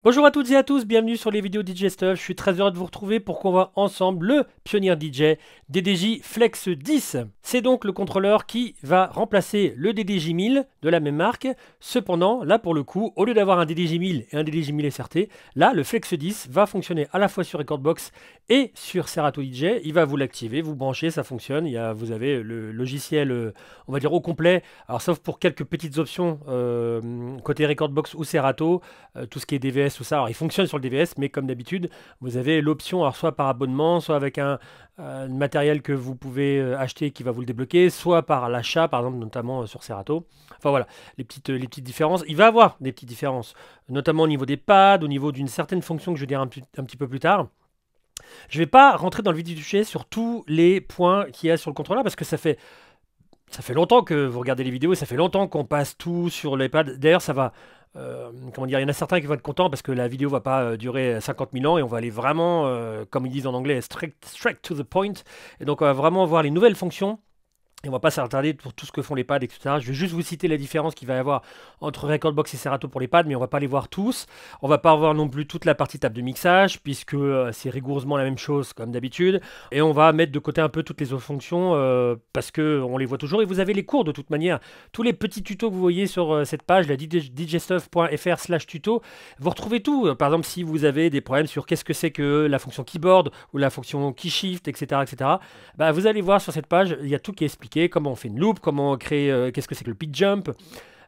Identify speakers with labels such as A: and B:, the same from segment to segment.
A: Bonjour à toutes et à tous, bienvenue sur les vidéos DJ Stuff. Je suis très heureux de vous retrouver pour qu'on voit ensemble le Pioneer DJ DDJ Flex 10. C'est donc le contrôleur qui va remplacer le DDJ 1000 de la même marque. Cependant, là pour le coup, au lieu d'avoir un DDJ 1000 et un DDJ 1000 SRT, là le Flex 10 va fonctionner à la fois sur Recordbox et sur Serato DJ. Il va vous l'activer, vous branchez, ça fonctionne. Vous avez le logiciel, on va dire au complet. Alors sauf pour quelques petites options côté Recordbox ou Serato, tout ce qui est DVS, tout ça. Alors, il fonctionne sur le DVS, mais comme d'habitude, vous avez l'option, alors soit par abonnement, soit avec un matériel que vous pouvez acheter qui va vous le débloquer, soit par l'achat, par exemple, notamment sur Serato. Enfin voilà, les petites différences. Il va y avoir des petites différences, notamment au niveau des pads, au niveau d'une certaine fonction que je vais dire un petit peu plus tard. Je ne vais pas rentrer dans le vif du sujet sur tous les points qu'il y a sur le contrôleur parce que ça fait longtemps que vous regardez les vidéos et ça fait longtemps qu'on passe tout sur l'iPad. D'ailleurs, ça va. Comment dire, il y en a certains qui vont être contents parce que la vidéo va pas durer 50 000 ans et on va aller vraiment, comme ils disent en anglais, straight to the point. Et donc, on va vraiment voir les nouvelles fonctions. Et on va pas s'attarder pour tout ce que font les pads, etc. Je vais juste vous citer la différence qu'il va y avoir entre Recordbox et Serato pour les pads, mais on va pas les voir tous. On va pas voir non plus toute la partie table de mixage, puisque c'est rigoureusement la même chose comme d'habitude. Et on va mettre de côté un peu toutes les autres fonctions, parce que on les voit toujours. Et vous avez les cours de toute manière. Tous les petits tutos que vous voyez sur cette page, la djstuff.fr/tuto, vous retrouvez tout. Par exemple, si vous avez des problèmes sur qu'est-ce que c'est que la fonction keyboard, ou la fonction keyshift, etc., etc., bah, vous allez voir sur cette page, il y a tout qui est expliqué. Comment on fait une loop, comment on crée, qu'est-ce que c'est que le pitch jump.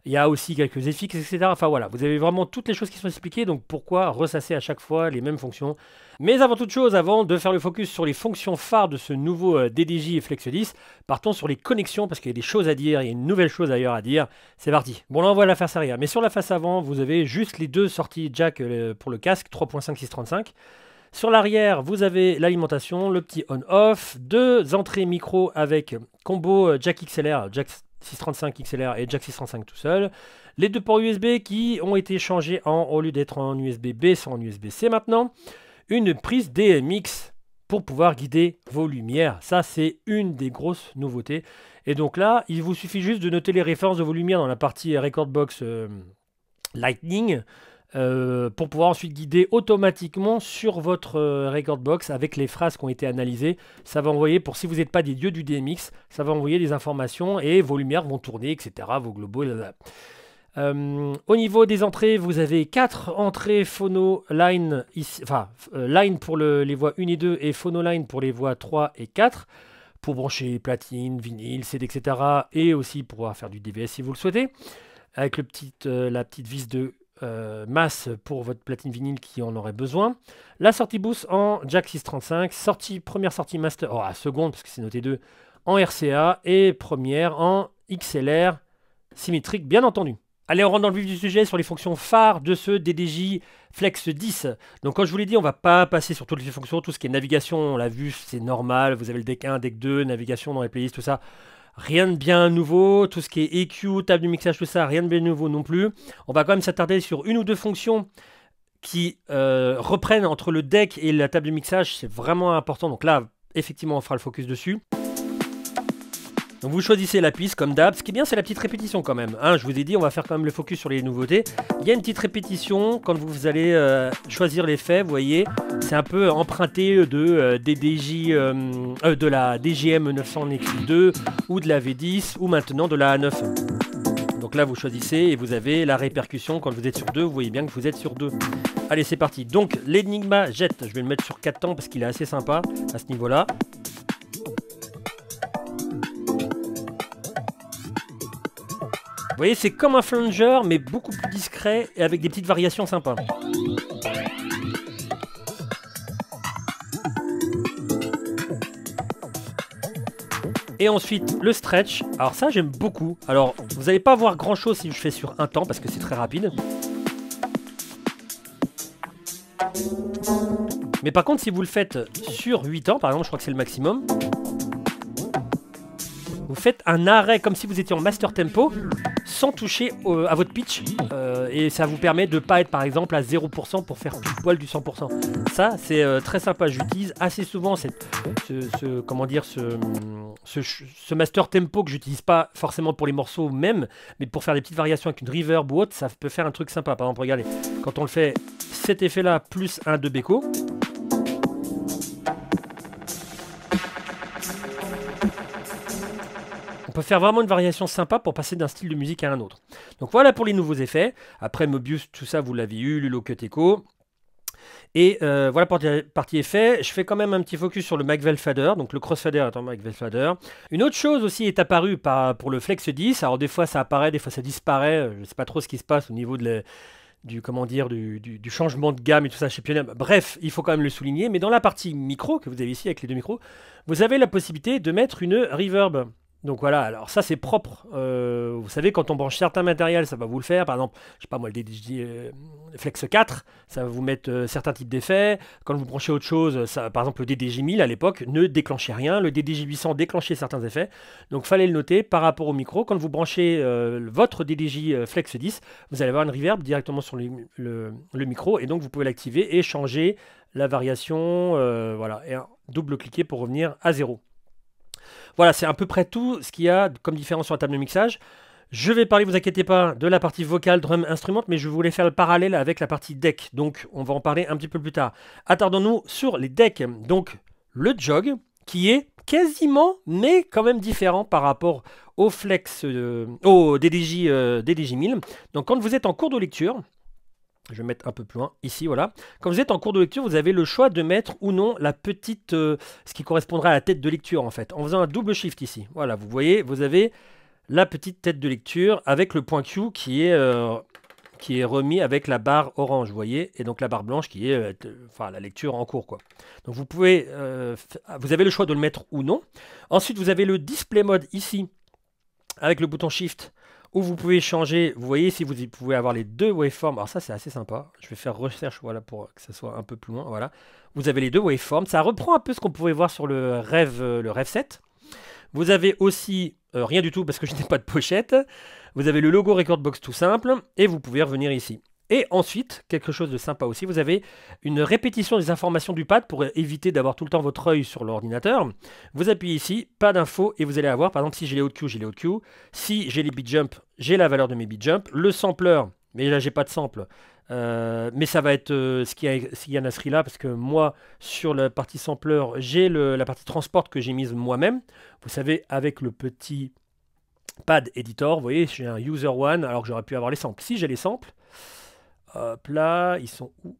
A: Il y a aussi quelques effets, etc. Enfin voilà, vous avez vraiment toutes les choses qui sont expliquées, donc pourquoi ressasser à chaque fois les mêmes fonctions. Mais avant toute chose, avant de faire le focus sur les fonctions phares de ce nouveau DDJ Flex 10, partons sur les connexions, parce qu'il y a des choses à dire, il y a une nouvelle chose d'ailleurs à dire. C'est parti. Bon là on voit la face arrière, mais sur la face avant, vous avez juste les deux sorties jack pour le casque, 3.5 635. Sur l'arrière, vous avez l'alimentation, le petit on-off, deux entrées micro avec combo jack XLR, jack 635 XLR et jack 635 tout seul. Les deux ports USB qui ont été changés au lieu d'être en USB-B, sont en USB-C maintenant. Une prise DMX pour pouvoir guider vos lumières. Ça, c'est une des grosses nouveautés. Et donc là, il vous suffit juste de noter les références de vos lumières dans la partie Recordbox Lightning. Pour pouvoir ensuite guider automatiquement sur votre Recordbox avec les phrases qui ont été analysées. Ça va envoyer, pour si vous n'êtes pas des dieux du DMX, ça va envoyer des informations et vos lumières vont tourner, etc. Vos globaux, au niveau des entrées, vous avez 4 entrées phono line, line pour les voix 1 et 2 et phono line pour les voix 3 et 4 pour brancher platine, vinyle, CD, etc. Et aussi pour pouvoir faire du DVS si vous le souhaitez, avec la petite vis de masse pour votre platine vinyle qui en aurait besoin. La sortie boost en jack 635, première sortie master, seconde parce que c'est noté 2 en RCA et première en XLR symétrique bien entendu. Allez, on rentre dans le vif du sujet sur les fonctions phares de ce DDJ Flex 10. Donc comme je vous l'ai dit, on va pas passer sur toutes les fonctions, tout ce qui est navigation, on l'a vu, c'est normal, vous avez le deck 1, deck 2, navigation dans les playlists, tout ça. Rien de bien nouveau, tout ce qui est EQ, table de mixage, tout ça, rien de bien nouveau non plus. On va quand même s'attarder sur une ou deux fonctions qui reprennent entre le deck et la table de mixage, c'est vraiment important. Donc là, effectivement, on fera le focus dessus. Donc vous choisissez la piste comme d'hab. Ce qui est bien, c'est la petite répétition quand même. Hein, je vous ai dit, on va faire quand même le focus sur les nouveautés. Il y a une petite répétition quand vous allez choisir l'effet. Vous voyez, c'est un peu emprunté de de la DJM 900 NX2 ou de la V10 ou maintenant de la A9. Donc là, vous choisissez et vous avez la répercussion. Quand vous êtes sur 2, vous voyez bien que vous êtes sur 2. Allez, c'est parti. Donc l'Enigma Jet, je vais le mettre sur 4 temps parce qu'il est assez sympa à ce niveau-là. Vous voyez, c'est comme un flanger, mais beaucoup plus discret et avec des petites variations sympas. Et ensuite, le stretch. Alors ça, j'aime beaucoup. Alors, vous n'allez pas voir grand-chose si je fais sur un temps, parce que c'est très rapide. Mais par contre, si vous le faites sur 8 temps, par exemple, je crois que c'est le maximum, vous faites un arrêt comme si vous étiez en master tempo, sans toucher à votre pitch, et ça vous permet de ne pas être par exemple à 0% pour faire tout poil du 100%. Ça c'est très sympa, j'utilise assez souvent ce master tempo que j'utilise pas forcément pour les morceaux même, mais pour faire des petites variations avec une reverb ou autre, ça peut faire un truc sympa. Par exemple, regardez, quand on le fait cet effet-là plus un de Beko. On peut faire vraiment une variation sympa pour passer d'un style de musique à un autre. Donc voilà pour les nouveaux effets. Après Mobius, tout ça vous l'avez eu, Lulo Cut Echo. Et voilà pour la partie effet. Je fais quand même un petit focus sur le Magvel Fader, donc le crossfader est en Magvel Fader. Une autre chose aussi est apparue pour le Flex 10. Alors des fois ça apparaît, des fois ça disparaît. Je ne sais pas trop ce qui se passe au niveau du changement de gamme et tout ça chez Pioneer. Bref, il faut quand même le souligner. Mais dans la partie micro que vous avez ici avec les deux micros, vous avez la possibilité de mettre une reverb. Donc voilà, alors ça c'est propre. Vous savez, quand on branche certains matériels, ça va vous le faire. Par exemple, je sais pas moi, le DDJ Flex 4, ça va vous mettre certains types d'effets. Quand vous branchez autre chose, ça, par exemple le DDJ 1000 à l'époque ne déclenchait rien. Le DDJ 800 déclenchait certains effets. Donc fallait le noter par rapport au micro. Quand vous branchez votre DDJ Flex 10, vous allez avoir une reverb directement sur le micro. Et donc vous pouvez l'activer et changer la variation. Voilà, et double-cliquer pour revenir à 0. Voilà, c'est à peu près tout ce qu'il y a comme différence sur la table de mixage. Je vais parler, vous inquiétez pas, de la partie vocale, drum, instrument, mais je voulais faire le parallèle avec la partie deck. Donc, on va en parler un petit peu plus tard. Attardons-nous sur les decks. Donc, le jog, qui est quasiment, mais quand même différent par rapport au Flex, au DDJ 1000. Donc, quand vous êtes en cours de lecture, je vais mettre un peu plus loin, ici, voilà. Quand vous êtes en cours de lecture, vous avez le choix de mettre ou non la petite, ce qui correspondra à la tête de lecture, en fait. En faisant un double shift ici. Voilà, vous voyez, vous avez la petite tête de lecture avec le point Q qui est remis avec la barre orange, vous voyez. Et donc la barre blanche qui est la lecture en cours, quoi. Donc vous pouvez, vous avez le choix de le mettre ou non. Ensuite, vous avez le display mode ici, avec le bouton shift, où vous pouvez changer, vous voyez, si vous pouvez avoir les deux waveforms. Alors ça, c'est assez sympa. Je vais faire recherche, voilà, pour que ça soit un peu plus loin. Voilà. Vous avez les deux waveforms. Ça reprend un peu ce qu'on pouvait voir sur le Rev 7. Vous avez aussi, rien du tout parce que je n'ai pas de pochette. Vous avez le logo Recordbox tout simple. Et vous pouvez revenir ici. Et ensuite, quelque chose de sympa aussi, vous avez une répétition des informations du pad pour éviter d'avoir tout le temps votre œil sur l'ordinateur. Vous appuyez ici, pas d'infos, et vous allez avoir, par exemple, si j'ai les hot Q, j'ai les hot Q. Si j'ai les beat jump, j'ai la valeur de mes beat jump. Le sampler, mais là, j'ai pas de sample. Mais ça va être ce qu'il y a Nasri là, parce que moi, sur la partie sampler, j'ai la partie transport que j'ai mise moi-même. Vous savez, avec le petit pad editor, vous voyez, j'ai un user one, alors que j'aurais pu avoir les samples. Si j'ai les samples, hop là, ils sont où?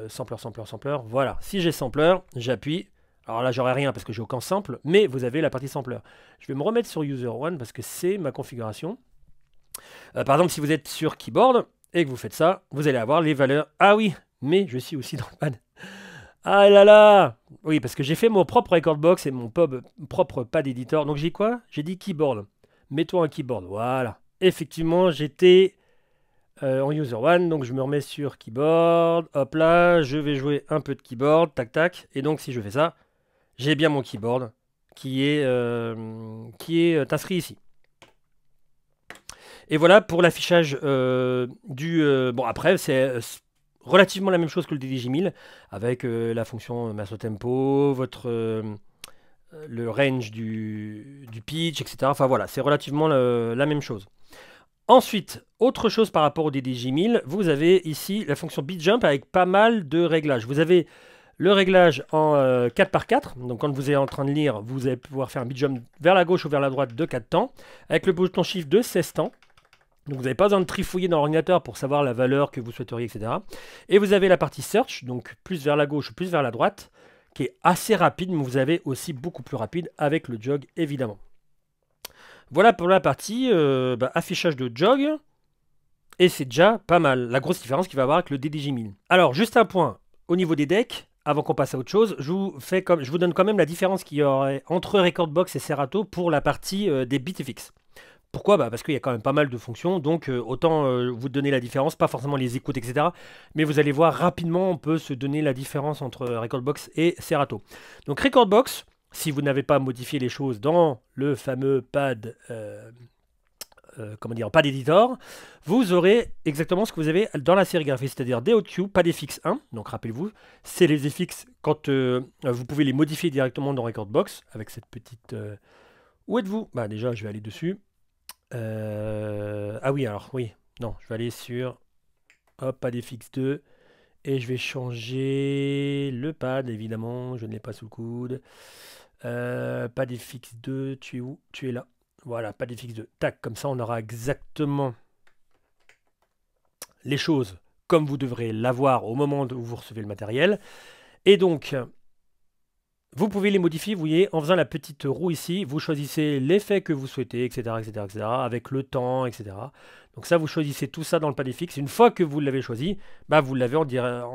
A: Sampler, sampler, sampler. Voilà, si j'ai sampler, j'appuie. Alors là, j'aurai rien parce que j'ai aucun sample, mais vous avez la partie sampler. Je vais me remettre sur user one parce que c'est ma configuration. Par exemple, si vous êtes sur keyboard et que vous faites ça, vous allez avoir les valeurs. Ah oui, mais je suis aussi dans le pad. Ah là là! Oui, parce que j'ai fait mon propre recordbox et mon propre pad editor. Donc j'ai quoi? J'ai dit keyboard. Mets-toi un keyboard. Voilà. Effectivement, j'étais en user one, donc je me remets sur keyboard, hop là, je vais jouer un peu de keyboard, tac tac, et donc si je fais ça, j'ai bien mon keyboard qui est inscrit ici. Et voilà pour l'affichage bon après c'est relativement la même chose que le DDJ 1000, avec la fonction Master Tempo, le range du pitch, etc. Enfin voilà, c'est relativement la même chose. Ensuite, autre chose par rapport au DDJ 1000, vous avez ici la fonction beat jump avec pas mal de réglages. Vous avez le réglage en 4x4, donc quand vous êtes en train de lire, vous allez pouvoir faire un beat jump vers la gauche ou vers la droite de 4 temps, avec le bouton shift de 16 temps. Donc vous n'avez pas besoin de trifouiller dans l'ordinateur pour savoir la valeur que vous souhaiteriez, etc. Et vous avez la partie search, donc plus vers la gauche ou plus vers la droite, qui est assez rapide, mais vous avez aussi beaucoup plus rapide avec le jog, évidemment. Voilà pour la partie affichage de jog. Et c'est déjà pas mal. La grosse différence qu'il va y avoir avec le DDJ 1000. Alors, juste un point. Au niveau des decks, avant qu'on passe à autre chose, je vous donne quand même la différence qu'il y aurait entre Recordbox et Serato pour la partie des BitFX. Pourquoi? Parce qu'il y a quand même pas mal de fonctions. Donc, autant vous donner la différence. Pas forcément les écoutes, etc. Mais vous allez voir rapidement, on peut se donner la différence entre Recordbox et Serato. Donc, Recordbox, si vous n'avez pas modifié les choses dans le fameux pad, pad editor, vous aurez exactement ce que vous avez dans la sérigraphie, c'est-à-dire des hot Q, pas des FX 1. Donc rappelez-vous, c'est les FX quand vous pouvez les modifier directement dans Recordbox avec cette petite. Où êtes-vous? Déjà, je vais aller dessus. Ah oui, alors oui, non, je vais aller sur. Hop, pas des FX 2. Et je vais changer le pad, évidemment. Je ne l'ai pas sous le coude. Pad FX2, tu es où? Tu es là. Voilà, pad FX2. Tac, comme ça, on aura exactement les choses comme vous devrez l'avoir au moment où vous recevez le matériel. Et donc, vous pouvez les modifier, vous voyez, en faisant la petite roue ici, vous choisissez l'effet que vous souhaitez, etc., etc., etc., avec le temps, etc. Donc ça, vous choisissez tout ça dans le pad FX. Une fois que vous l'avez choisi, bah, vous l'avez en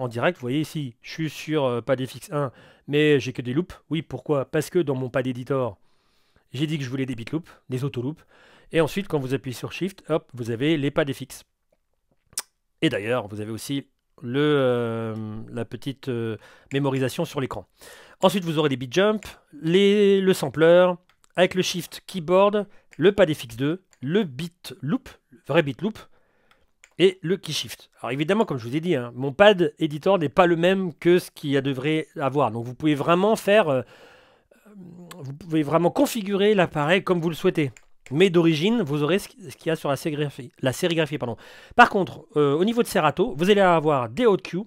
A: direct. Vous voyez ici, je suis sur pad FX 1, mais j'ai que des loops. Oui, pourquoi? Parce que dans mon pad editor, j'ai dit que je voulais des bit loops, des auto loops. Et ensuite, quand vous appuyez sur Shift, hop, vous avez les pads FX. Et d'ailleurs, vous avez aussi la petite mémorisation sur l'écran. Ensuite, vous aurez des beat jump, le sampler, avec le shift keyboard, le pad FX2, le beat loop, le vrai beat loop, et le key shift. Alors évidemment, comme je vous ai dit, hein, mon pad editor n'est pas le même que ce qu'il devrait avoir. Donc vous pouvez vraiment vous pouvez vraiment configurer l'appareil comme vous le souhaitez. Mais d'origine, vous aurez ce qu'il y a sur la sérigraphie. Pardon. Par contre, au niveau de Serato, vous allez avoir des hot cues.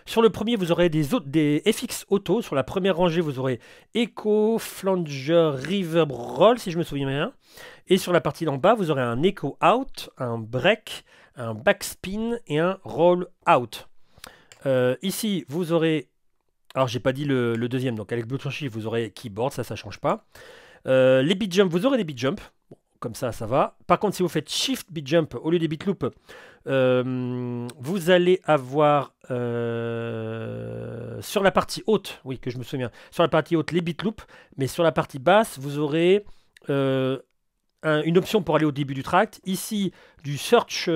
A: Sur le premier, vous aurez des FX auto. Sur la première rangée, vous aurez Echo, Flanger, Reverb, Roll, si je me souviens bien. Et sur la partie d'en bas, vous aurez un Echo out, un break, un backspin et un roll out. Ici, vous aurez... Alors, j'ai pas dit le deuxième. Donc, avec Bluetooth Shift, vous aurez keyboard. Ça change pas. Les beat jump, vous aurez des beat jump. Bon, comme ça va. Par contre, si vous faites Shift beat jump au lieu des beat loop, vous allez avoir sur la partie haute, oui que je me souviens, sur la partie haute les beat loops, mais sur la partie basse vous aurez une option pour aller au début du tract. Ici du search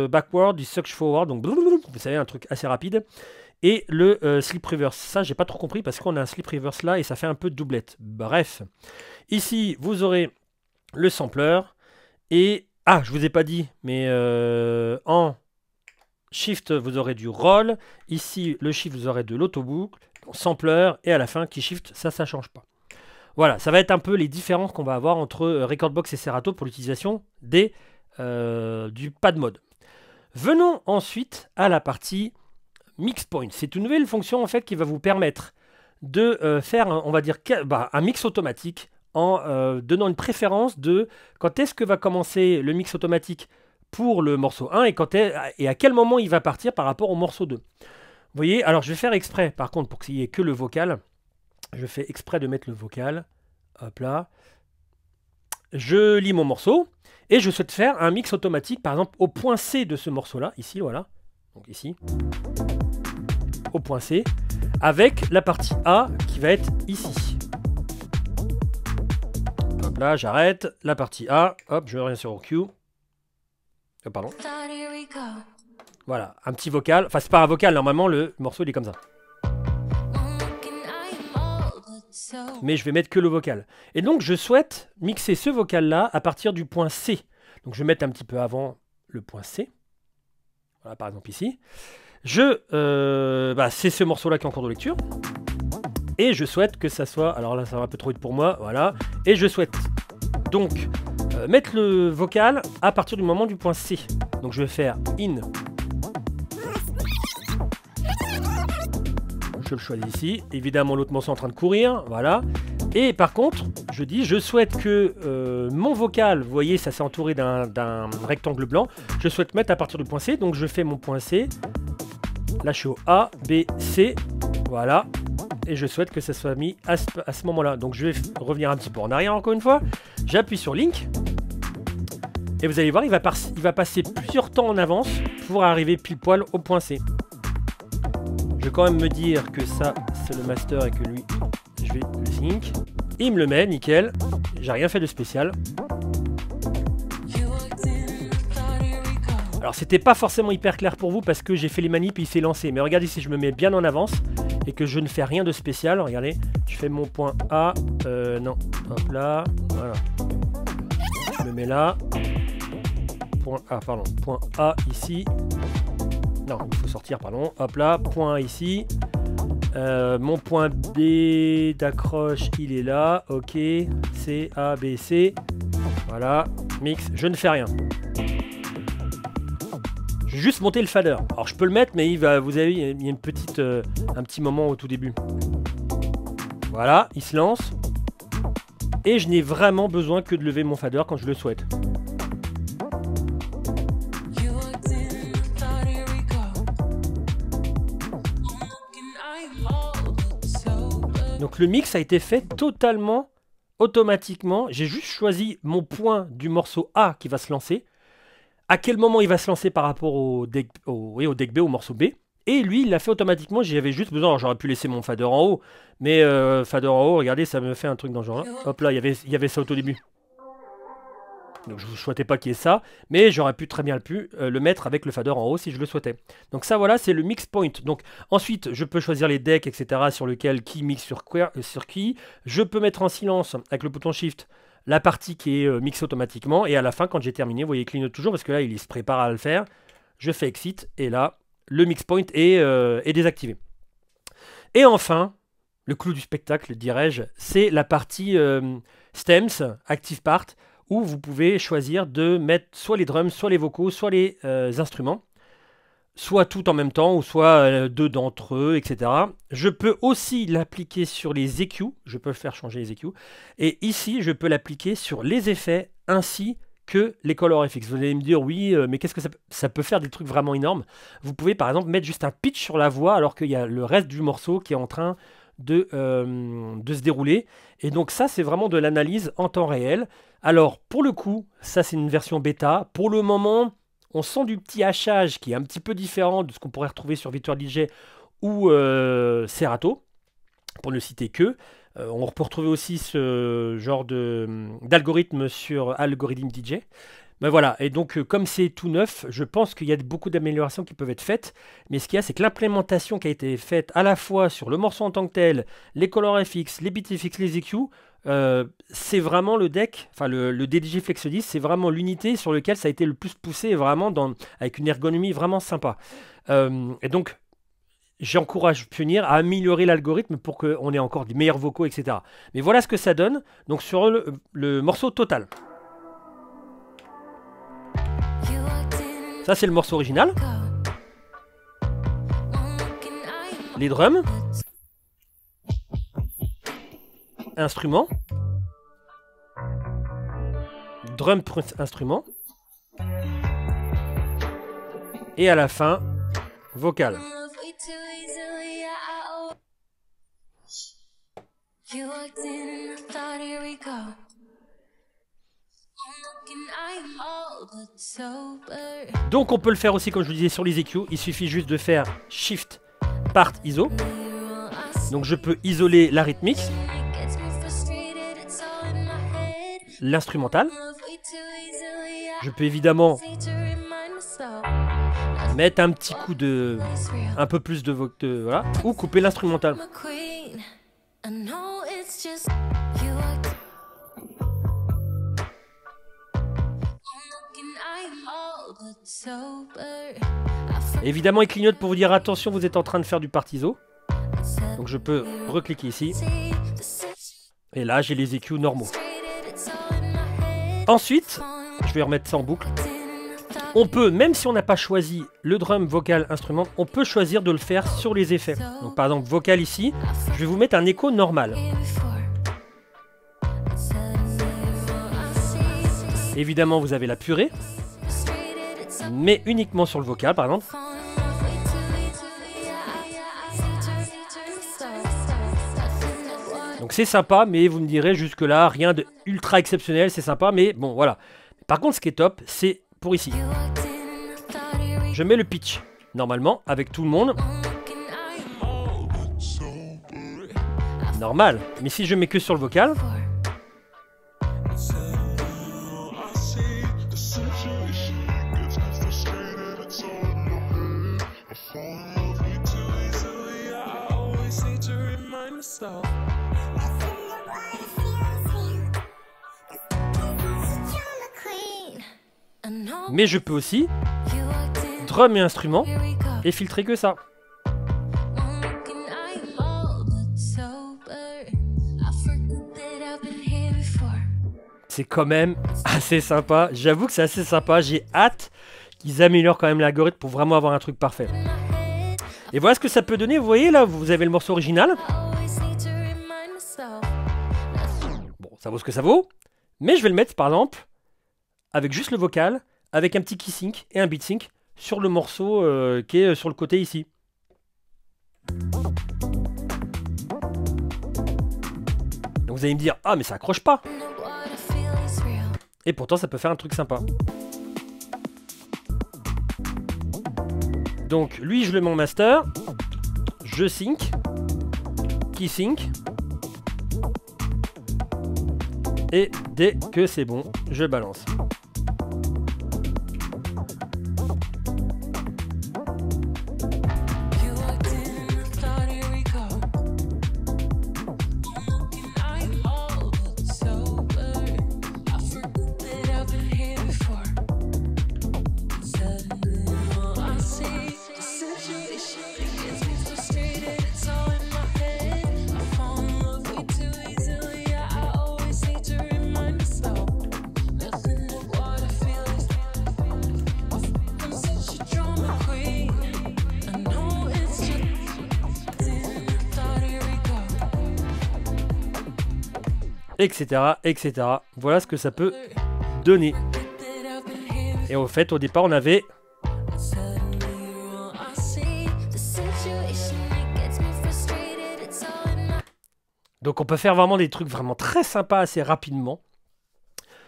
A: backward, du search forward, donc vous savez un truc assez rapide. Et le slip reverse, ça j'ai pas trop compris parce qu'on a un slip reverse là et ça fait un peu de doublette. Bref, ici vous aurez le sampler et ah, je vous ai pas dit, mais en shift, vous aurez du roll. Ici, le shift, vous aurez de l'autoboucle, sampler, et à la fin, key shift, ça change pas. Voilà, ça va être un peu les différences qu'on va avoir entre Recordbox et Serato pour l'utilisation du pad mode. Venons ensuite à la partie Mix Point. C'est une nouvelle fonction en fait qui va vous permettre de faire, on va dire, un mix automatique en donnant une préférence de quand est-ce que va commencer le mix automatique pour le morceau 1 et à quel moment il va partir par rapport au morceau 2. Vous voyez, alors je vais faire exprès, par contre, pour qu'il n'y ait que le vocal, je fais exprès de mettre le vocal, hop là, je lis mon morceau, et je souhaite faire un mix automatique, par exemple, au point C de ce morceau-là, ici, voilà, donc ici, au point C, avec la partie A qui va être ici. Hop là, j'arrête. La partie A. Hop, je reviens sur Q. Pardon. Voilà, un petit vocal. Enfin, c'est pas un vocal, normalement, le morceau, il est comme ça. Mais je vais mettre que le vocal. Et donc, je souhaite mixer ce vocal-là à partir du point C. Donc, je vais mettre un petit peu avant le point C. Voilà, par exemple, ici. C'est ce morceau-là qui est en cours de lecture. Et je souhaite que ça soit... Alors là, ça va un peu trop vite pour moi. Voilà. Et je souhaite donc mettre le vocal à partir du moment du point C. Donc je vais faire in. Je le choisis ici. Évidemment, l'autre morceau est en train de courir. Voilà. Et par contre, je dis, je souhaite que mon vocal, vous voyez, ça s'est entouré d'un rectangle blanc. Je souhaite mettre à partir du point C. Donc je fais mon point C. Là, je suis au A, B, C. Voilà. Et je souhaite que ça soit mis à ce moment-là. Donc je vais revenir un petit peu en arrière encore une fois. J'appuie sur Link. Et vous allez voir, il va passer plusieurs temps en avance pour arriver pile poil au point C. Je vais quand même me dire que ça, c'est le master et que lui, je vais le sync. Et il me le met, nickel. J'ai rien fait de spécial. Alors c'était pas forcément hyper clair pour vous parce que j'ai fait les manips et il s'est lancé. Mais regardez si je me mets bien en avance et que je ne fais rien de spécial. Regardez, je fais mon point A. Non, hop là, voilà. Je me mets là. Point A, pardon. Point A ici. Non, il faut sortir, pardon. Hop là, point A ici. Mon point B d'accroche, il est là. Ok. C, A, B, C. Voilà. Mix. Je ne fais rien. Je vais juste monter le fader. Alors je peux le mettre, mais vous avez, il y a une petite, un petit moment au tout début. Voilà, il se lance. Et je n'ai vraiment besoin que de lever mon fader quand je le souhaite. Donc le mix a été fait totalement automatiquement. J'ai juste choisi mon point du morceau A qui va se lancer. À quel moment il va se lancer par rapport au deck, au deck B, au morceau B. Et lui, il l'a fait automatiquement. J'avais juste besoin. J'aurais pu laisser mon fader en haut. Mais fader en haut, regardez, ça me fait un truc dans le genre. Hop là, il y avait ça au tout début. Donc je ne souhaitais pas qu'il y ait ça. Mais j'aurais pu très bien le mettre avec le fader en haut si je le souhaitais. Donc ça, voilà, c'est le mix point. Donc ensuite, je peux choisir les decks, etc. sur lequel qui mixe sur qui. Je peux mettre en silence avec le bouton Shift la partie qui est mixée automatiquement. Et à la fin, quand j'ai terminé, vous voyez, il clignote toujours parce que là, il se prépare à le faire. Je fais Exit et là, le mix point est désactivé. Et enfin, le clou du spectacle, dirais-je, c'est la partie Stems, Active Part, où vous pouvez choisir de mettre soit les drums, soit les vocaux, soit les instruments, soit tout en même temps, ou soit deux d'entre eux, etc. Je peux aussi l'appliquer sur les EQ, je peux faire changer les EQ, et ici, je peux l'appliquer sur les effets, ainsi que les Color FX. Vous allez me dire, oui, mais qu'est-ce que ça peut faire des trucs vraiment énormes. Vous pouvez par exemple mettre juste un pitch sur la voix, alors qu'il y a le reste du morceau qui est en train de se dérouler. Et donc ça, c'est vraiment de l'analyse en temps réel. Alors, pour le coup, ça c'est une version bêta. Pour le moment, on sent du petit hachage qui est un petit peu différent de ce qu'on pourrait retrouver sur Virtual DJ ou Serato, pour ne citer que. On peut retrouver aussi ce genre d'algorithme sur Algorithm DJ. Mais voilà, et donc comme c'est tout neuf, je pense qu'il y a beaucoup d'améliorations qui peuvent être faites. Mais ce qu'il y a, c'est que l'implémentation qui a été faite à la fois sur le morceau en tant que tel, les Color FX, les BitFX, les EQ, c'est vraiment le deck, enfin le DDJ Flex 10, c'est vraiment l'unité sur laquelle ça a été le plus poussé, vraiment avec une ergonomie vraiment sympa. Et donc, j'encourage Pioneer à améliorer l'algorithme pour qu'on ait encore des meilleurs vocaux, etc. Mais voilà ce que ça donne donc sur le morceau total. Ça, c'est le morceau original. Les drums. Instrument. Drum pour instrument. Et à la fin, vocal. Donc on peut le faire aussi comme je vous disais sur les EQ, il suffit juste de faire Shift Part ISO. Donc je peux isoler la rythmique, l'instrumental. Je peux évidemment mettre un petit coup un peu plus de voilà, ou couper l'instrumental. Évidemment, il clignote pour vous dire attention, vous êtes en train de faire du part ISO. Donc je peux recliquer ici. Et là, j'ai les EQ normaux. Ensuite, je vais remettre ça en boucle. On peut, même si on n'a pas choisi le drum, vocal, instrument, on peut choisir de le faire sur les effets. Donc par exemple, vocal ici, je vais vous mettre un écho normal. Évidemment, vous avez la purée, mais uniquement sur le vocal, par exemple. Donc c'est sympa, mais vous me direz jusque-là, rien de ultra exceptionnel, c'est sympa, mais bon, voilà. Par contre, ce qui est top, c'est pour ici. Je mets le pitch, normalement, avec tout le monde. Normal, mais si je mets que sur le vocal... Mais je peux aussi drum et instrument et filtrer que ça. C'est quand même assez sympa. J'avoue que c'est assez sympa. J'ai hâte ils améliorent quand même l'algorithme pour vraiment avoir un truc parfait. Et voilà ce que ça peut donner. Vous voyez là, vous avez le morceau original. Bon, ça vaut ce que ça vaut. Mais je vais le mettre par exemple avec juste le vocal, avec un petit key sync et un beat sync sur le morceau qui est sur le côté ici. Donc vous allez me dire, ah mais ça accroche pas. Et pourtant ça peut faire un truc sympa. Donc lui je le mets en master, je sync, key sync, et dès que c'est bon, je balance. Etc, etc. Voilà ce que ça peut donner. Et au fait, au départ, on avait... Donc on peut faire vraiment des trucs vraiment très sympas assez rapidement.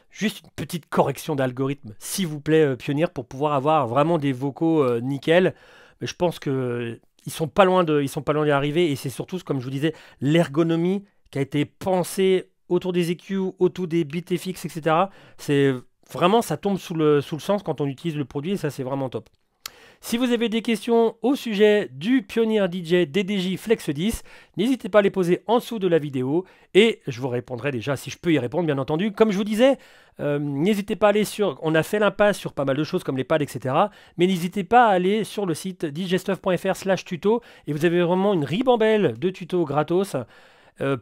A: Juste une petite correction d'algorithme, s'il vous plaît, Pioneer, pour pouvoir avoir vraiment des vocaux nickel. Mais je pense que ils sont pas loin d'y arriver. Et c'est surtout, comme je vous disais, l'ergonomie qui a été pensée autour des EQ, autour des bits FX, etc. C'est vraiment, ça tombe sous le sens quand on utilise le produit et ça, c'est vraiment top. Si vous avez des questions au sujet du Pioneer DJ DDJ Flex 10, n'hésitez pas à les poser en dessous de la vidéo et je vous répondrai déjà si je peux y répondre, bien entendu. Comme je vous disais, n'hésitez pas à aller sur... On a fait l'impasse sur pas mal de choses comme les pads, etc. Mais n'hésitez pas à aller sur le site djstuff.fr/tuto et vous avez vraiment une ribambelle de tutos gratos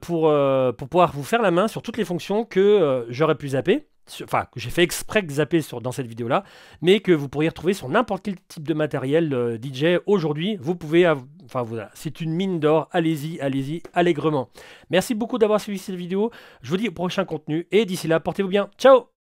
A: pour pouvoir vous faire la main sur toutes les fonctions que j'aurais pu zapper. Enfin, que j'ai fait exprès de zapper dans cette vidéo-là, mais que vous pourriez retrouver sur n'importe quel type de matériel DJ aujourd'hui. Vous pouvez, enfin voilà, c'est une mine d'or. Allez-y, allez-y, allègrement. Merci beaucoup d'avoir suivi cette vidéo. Je vous dis au prochain contenu et d'ici là, portez-vous bien. Ciao!